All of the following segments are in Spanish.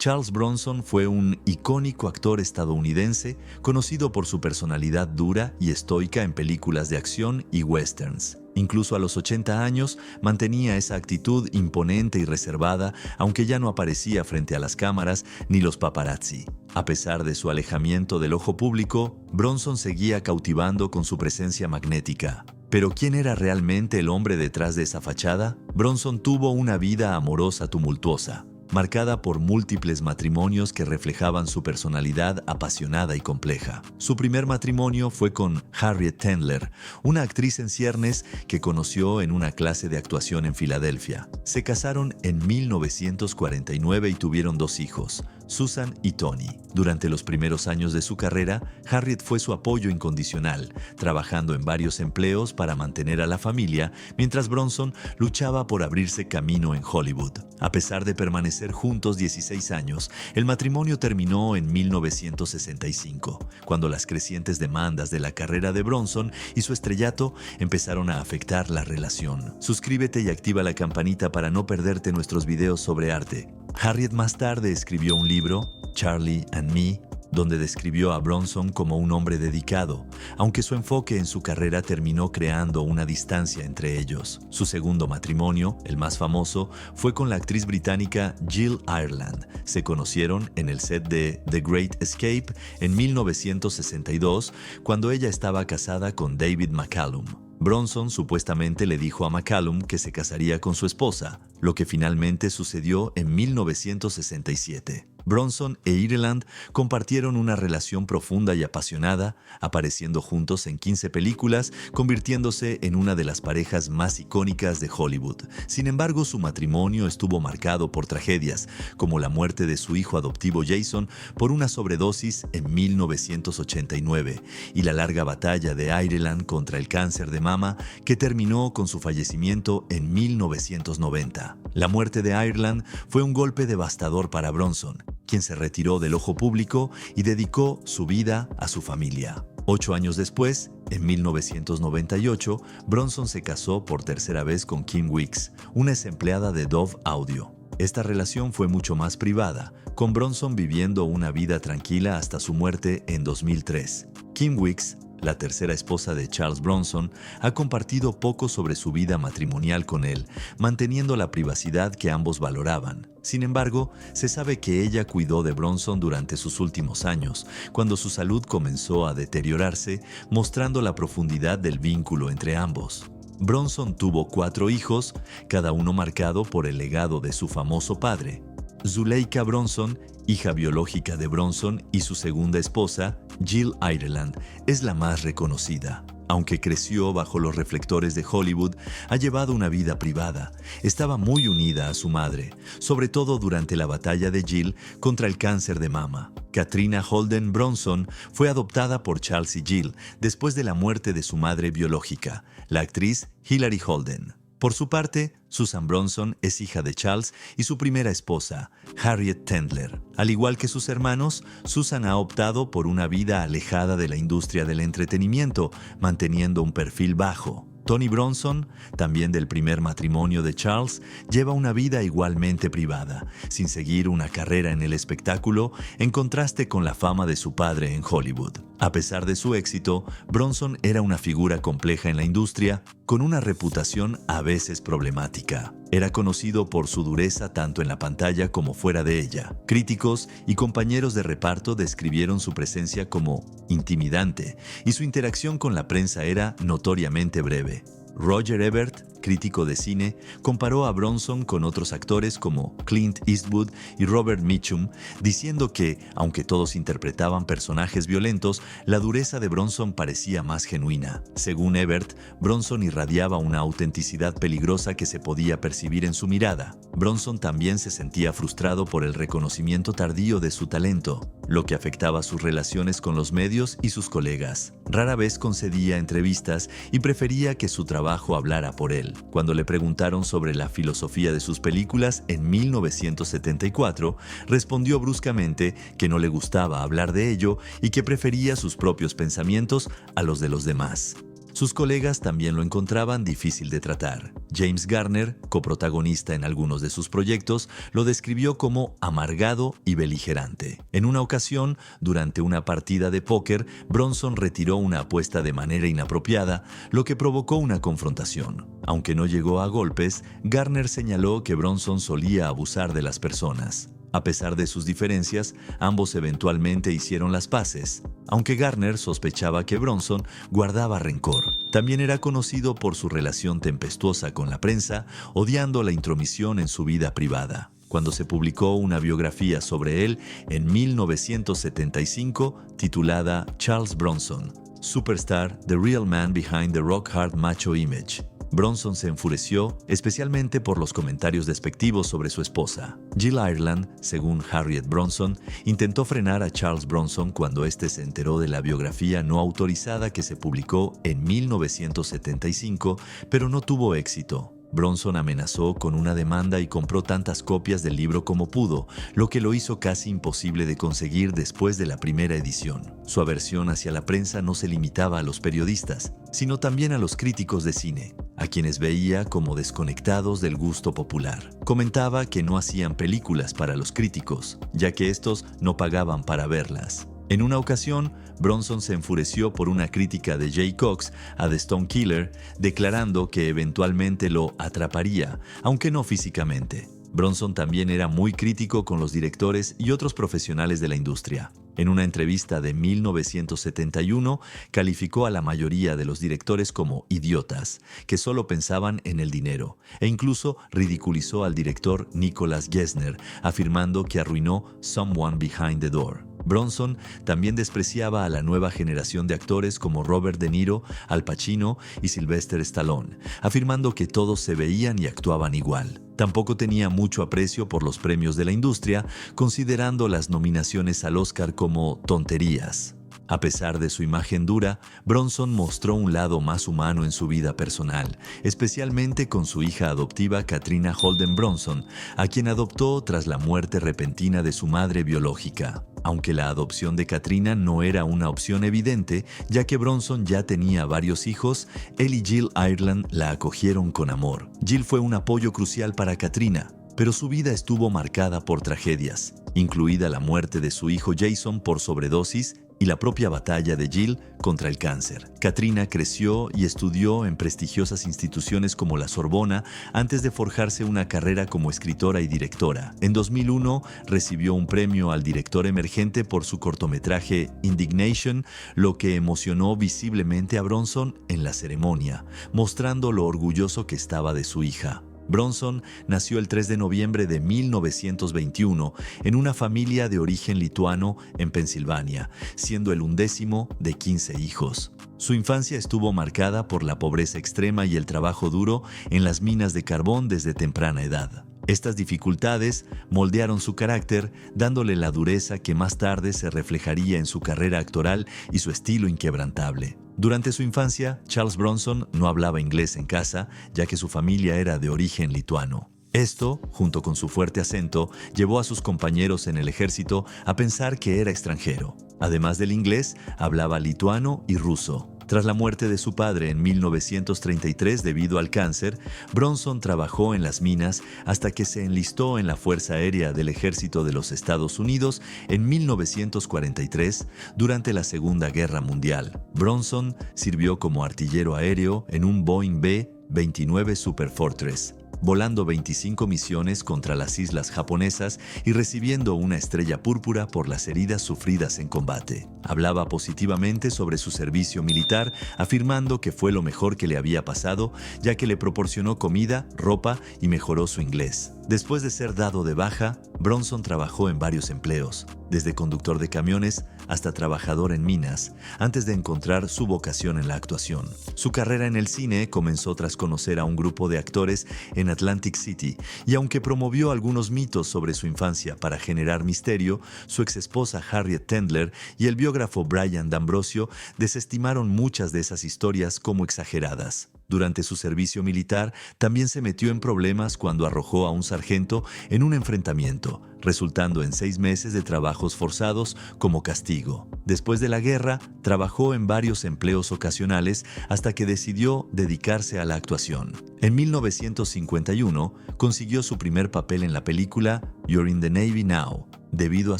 Charles Bronson fue un icónico actor estadounidense conocido por su personalidad dura y estoica en películas de acción y westerns. Incluso a los 80 años mantenía esa actitud imponente y reservada, aunque ya no aparecía frente a las cámaras ni los paparazzi. A pesar de su alejamiento del ojo público, Bronson seguía cautivando con su presencia magnética. ¿Pero quién era realmente el hombre detrás de esa fachada? Bronson tuvo una vida amorosa tumultuosa, marcada por múltiples matrimonios que reflejaban su personalidad apasionada y compleja. Su primer matrimonio fue con Harriet Tendler, una actriz en ciernes que conoció en una clase de actuación en Filadelfia. Se casaron en 1949 y tuvieron 2 hijos, Susan y Tony. Durante los primeros años de su carrera, Harriet fue su apoyo incondicional, trabajando en varios empleos para mantener a la familia, mientras Bronson luchaba por abrirse camino en Hollywood. A pesar de permanecer juntos 16 años, el matrimonio terminó en 1965, cuando las crecientes demandas de la carrera de Bronson y su estrellato empezaron a afectar la relación. Suscríbete y activa la campanita para no perderte nuestros videos sobre arte. Harriet más tarde escribió un libro, Charlie and Me, donde describió a Bronson como un hombre dedicado, aunque su enfoque en su carrera terminó creando una distancia entre ellos. Su segundo matrimonio, el más famoso, fue con la actriz británica Jill Ireland. Se conocieron en el set de The Great Escape en 1962, cuando ella estaba casada con David McCallum. Bronson supuestamente le dijo a McCallum que se casaría con su esposa, lo que finalmente sucedió en 1967. Bronson e Ireland compartieron una relación profunda y apasionada, apareciendo juntos en 15 películas, convirtiéndose en una de las parejas más icónicas de Hollywood. Sin embargo, su matrimonio estuvo marcado por tragedias, como la muerte de su hijo adoptivo Jason por una sobredosis en 1989 y la larga batalla de Ireland contra el cáncer de mama que terminó con su fallecimiento en 1990. La muerte de Ireland fue un golpe devastador para Bronson, quien se retiró del ojo público y dedicó su vida a su familia. 8 años después, en 1998, Bronson se casó por tercera vez con Kim Weeks, una ex empleada de Dove Audio. Esta relación fue mucho más privada, con Bronson viviendo una vida tranquila hasta su muerte en 2003. Kim Weeks, la tercera esposa de Charles Bronson, ha compartido poco sobre su vida matrimonial con él, manteniendo la privacidad que ambos valoraban. Sin embargo, se sabe que ella cuidó de Bronson durante sus últimos años, cuando su salud comenzó a deteriorarse, mostrando la profundidad del vínculo entre ambos. Bronson tuvo 4 hijos, cada uno marcado por el legado de su famoso padre. Zuleika Bronson, hija biológica de Bronson, y su segunda esposa, Jill Ireland, es la más reconocida. Aunque creció bajo los reflectores de Hollywood, ha llevado una vida privada. Estaba muy unida a su madre, sobre todo durante la batalla de Jill contra el cáncer de mama. Katrina Holden Bronson fue adoptada por Charles y Jill después de la muerte de su madre biológica, la actriz Hilary Holden. Por su parte, Susan Bronson es hija de Charles y su primera esposa, Harriet Tendler. Al igual que sus hermanos, Susan ha optado por una vida alejada de la industria del entretenimiento, manteniendo un perfil bajo. Tony Bronson, también del primer matrimonio de Charles, lleva una vida igualmente privada, sin seguir una carrera en el espectáculo, en contraste con la fama de su padre en Hollywood. A pesar de su éxito, Bronson era una figura compleja en la industria, con una reputación a veces problemática. Era conocido por su dureza tanto en la pantalla como fuera de ella. Críticos y compañeros de reparto describieron su presencia como intimidante y su interacción con la prensa era notoriamente breve. Roger Ebert, crítico de cine, comparó a Bronson con otros actores como Clint Eastwood y Robert Mitchum, diciendo que, aunque todos interpretaban personajes violentos, la dureza de Bronson parecía más genuina. Según Ebert, Bronson irradiaba una autenticidad peligrosa que se podía percibir en su mirada. Bronson también se sentía frustrado por el reconocimiento tardío de su talento, lo que afectaba sus relaciones con los medios y sus colegas. Rara vez concedía entrevistas y prefería que su trabajo hablara por él. Cuando le preguntaron sobre la filosofía de sus películas en 1974, respondió bruscamente que no le gustaba hablar de ello y que prefería sus propios pensamientos a los de los demás. Sus colegas también lo encontraban difícil de tratar. James Garner, coprotagonista en algunos de sus proyectos, lo describió como amargado y beligerante. En una ocasión, durante una partida de póker, Bronson retiró una apuesta de manera inapropiada, lo que provocó una confrontación. Aunque no llegó a golpes, Garner señaló que Bronson solía abusar de las personas. A pesar de sus diferencias, ambos eventualmente hicieron las paces, aunque Garner sospechaba que Bronson guardaba rencor. También era conocido por su relación tempestuosa con la prensa, odiando la intromisión en su vida privada. Cuando se publicó una biografía sobre él en 1975 titulada Charles Bronson, Superstar: The Real Man Behind the Rock Hard Macho Image, Bronson se enfureció, especialmente por los comentarios despectivos sobre su esposa. Jill Ireland, según Harriet Bronson, intentó frenar a Charles Bronson cuando éste se enteró de la biografía no autorizada que se publicó en 1975, pero no tuvo éxito. Bronson amenazó con una demanda y compró tantas copias del libro como pudo, lo que lo hizo casi imposible de conseguir después de la primera edición. Su aversión hacia la prensa no se limitaba a los periodistas, sino también a los críticos de cine, a quienes veía como desconectados del gusto popular. Comentaba que no hacían películas para los críticos, ya que estos no pagaban para verlas. En una ocasión, Bronson se enfureció por una crítica de Jay Cox a The Stone Killer, declarando que eventualmente lo atraparía, aunque no físicamente. Bronson también era muy crítico con los directores y otros profesionales de la industria. En una entrevista de 1971, calificó a la mayoría de los directores como idiotas, que solo pensaban en el dinero, e incluso ridiculizó al director Nicholas Gessner, afirmando que arruinó Someone Behind the Door. Bronson también despreciaba a la nueva generación de actores como Robert De Niro, Al Pacino y Sylvester Stallone, afirmando que todos se veían y actuaban igual. Tampoco tenía mucho aprecio por los premios de la industria, considerando las nominaciones al Oscar como tonterías. A pesar de su imagen dura, Bronson mostró un lado más humano en su vida personal, especialmente con su hija adoptiva Katrina Holden Bronson, a quien adoptó tras la muerte repentina de su madre biológica. Aunque la adopción de Katrina no era una opción evidente, ya que Bronson ya tenía varios hijos, él y Jill Ireland la acogieron con amor. Jill fue un apoyo crucial para Katrina, pero su vida estuvo marcada por tragedias, incluida la muerte de su hijo Jason por sobredosis y la propia batalla de Jill contra el cáncer. Katrina creció y estudió en prestigiosas instituciones como la Sorbona antes de forjarse una carrera como escritora y directora. En 2001 recibió un premio al director emergente por su cortometraje Indignation, lo que emocionó visiblemente a Bronson en la ceremonia, mostrando lo orgulloso que estaba de su hija. Bronson nació el 3 de noviembre de 1921 en una familia de origen lituano en Pensilvania, siendo el 11º de 15 hijos. Su infancia estuvo marcada por la pobreza extrema y el trabajo duro en las minas de carbón desde temprana edad. Estas dificultades moldearon su carácter, dándole la dureza que más tarde se reflejaría en su carrera actoral y su estilo inquebrantable. Durante su infancia, Charles Bronson no hablaba inglés en casa, ya que su familia era de origen lituano. Esto, junto con su fuerte acento, llevó a sus compañeros en el ejército a pensar que era extranjero. Además del inglés, hablaba lituano y ruso. Tras la muerte de su padre en 1933 debido al cáncer, Bronson trabajó en las minas hasta que se enlistó en la Fuerza Aérea del Ejército de los Estados Unidos en 1943 durante la Segunda Guerra Mundial. Bronson sirvió como artillero aéreo en un Boeing B-29 Superfortress, volando 25 misiones contra las islas japonesas y recibiendo una estrella púrpura por las heridas sufridas en combate. Hablaba positivamente sobre su servicio militar, afirmando que fue lo mejor que le había pasado, ya que le proporcionó comida, ropa y mejoró su inglés. Después de ser dado de baja, Bronson trabajó en varios empleos, desde conductor de camiones hasta trabajador en minas, antes de encontrar su vocación en la actuación. Su carrera en el cine comenzó tras conocer a un grupo de actores en Atlantic City, y aunque promovió algunos mitos sobre su infancia para generar misterio, su exesposa Harriet Tendler y el biógrafo Brian D'Ambrosio desestimaron muchas de esas historias como exageradas. Durante su servicio militar, también se metió en problemas cuando arrojó a un sargento en un enfrentamiento, resultando en 6 meses de trabajos forzados como castigo. Después de la guerra, trabajó en varios empleos ocasionales hasta que decidió dedicarse a la actuación. En 1951, consiguió su primer papel en la película You're in the Navy Now, debido a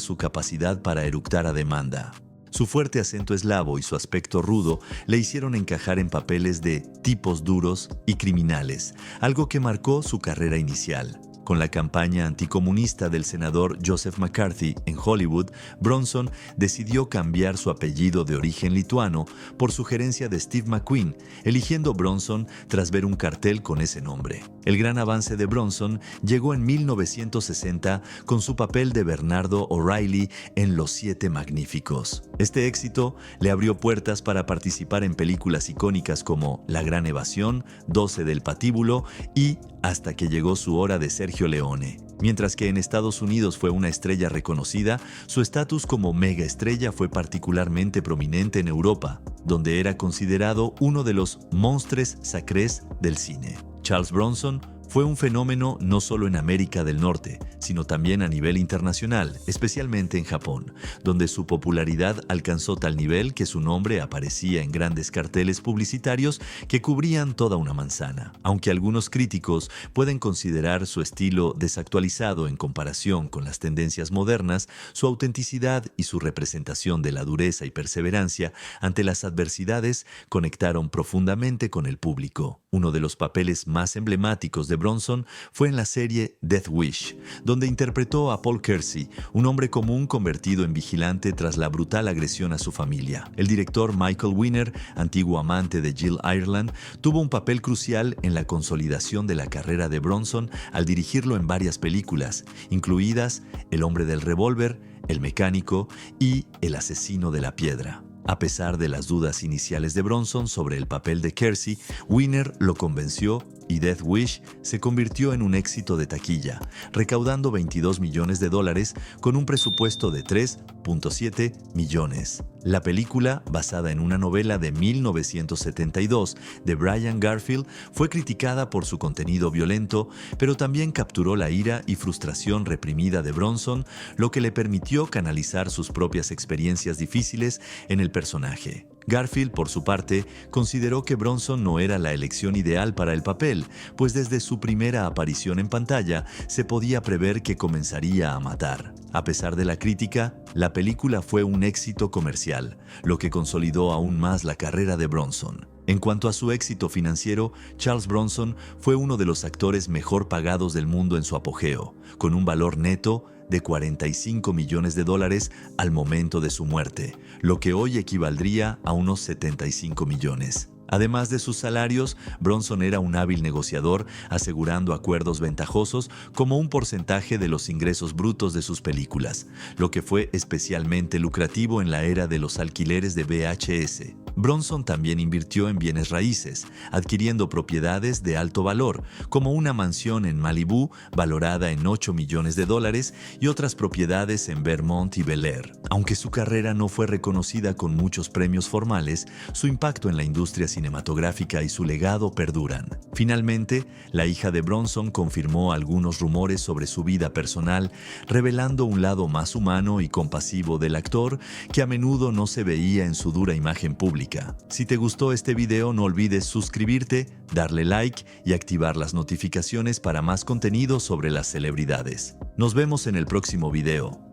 su capacidad para eructar a demanda. Su fuerte acento eslavo y su aspecto rudo le hicieron encajar en papeles de tipos duros y criminales, algo que marcó su carrera inicial. Con la campaña anticomunista del senador Joseph McCarthy en Hollywood, Bronson decidió cambiar su apellido de origen lituano por sugerencia de Steve McQueen, eligiendo Bronson tras ver un cartel con ese nombre. El gran avance de Bronson llegó en 1960 con su papel de Bernardo O'Reilly en Los Siete Magníficos. Este éxito le abrió puertas para participar en películas icónicas como La Gran Evasión, 12 del Patíbulo y Hasta que llegó su hora de Sergio Leone. Mientras que en Estados Unidos fue una estrella reconocida, su estatus como mega estrella fue particularmente prominente en Europa, donde era considerado uno de los monstres sacrés del cine. Charles Bronson fue un fenómeno no solo en América del Norte, sino también a nivel internacional, especialmente en Japón, donde su popularidad alcanzó tal nivel que su nombre aparecía en grandes carteles publicitarios que cubrían toda una manzana. Aunque algunos críticos pueden considerar su estilo desactualizado en comparación con las tendencias modernas, su autenticidad y su representación de la dureza y perseverancia ante las adversidades conectaron profundamente con el público. Uno de los papeles más emblemáticos de Bronson fue en la serie Death Wish, donde interpretó a Paul Kersey, un hombre común convertido en vigilante tras la brutal agresión a su familia. El director Michael Winner, antiguo amante de Jill Ireland, tuvo un papel crucial en la consolidación de la carrera de Bronson al dirigirlo en varias películas, incluidas El hombre del revólver, El mecánico y El asesino de la piedra. A pesar de las dudas iniciales de Bronson sobre el papel de Kersey, Winner lo convenció y Death Wish se convirtió en un éxito de taquilla, recaudando $22 millones con un presupuesto de $3.7 millones. La película, basada en una novela de 1972 de Brian Garfield, fue criticada por su contenido violento, pero también capturó la ira y frustración reprimida de Bronson, lo que le permitió canalizar sus propias experiencias difíciles en el personaje. Garfield, por su parte, consideró que Bronson no era la elección ideal para el papel, pues desde su primera aparición en pantalla se podía prever que comenzaría a matar. A pesar de la crítica, la película fue un éxito comercial, lo que consolidó aún más la carrera de Bronson. En cuanto a su éxito financiero, Charles Bronson fue uno de los actores mejor pagados del mundo en su apogeo, con un valor neto de $45 millones al momento de su muerte, lo que hoy equivaldría a unos 75 millones. Además de sus salarios, Bronson era un hábil negociador, asegurando acuerdos ventajosos como un porcentaje de los ingresos brutos de sus películas, lo que fue especialmente lucrativo en la era de los alquileres de VHS. Bronson también invirtió en bienes raíces, adquiriendo propiedades de alto valor, como una mansión en Malibú valorada en $8 millones y otras propiedades en Vermont y Bel Air. Aunque su carrera no fue reconocida con muchos premios formales, su impacto en la industria cinematográfica y su legado perduran. Finalmente, la hija de Bronson confirmó algunos rumores sobre su vida personal, revelando un lado más humano y compasivo del actor que a menudo no se veía en su dura imagen pública. Si te gustó este video, no olvides suscribirte, darle like y activar las notificaciones para más contenido sobre las celebridades. Nos vemos en el próximo video.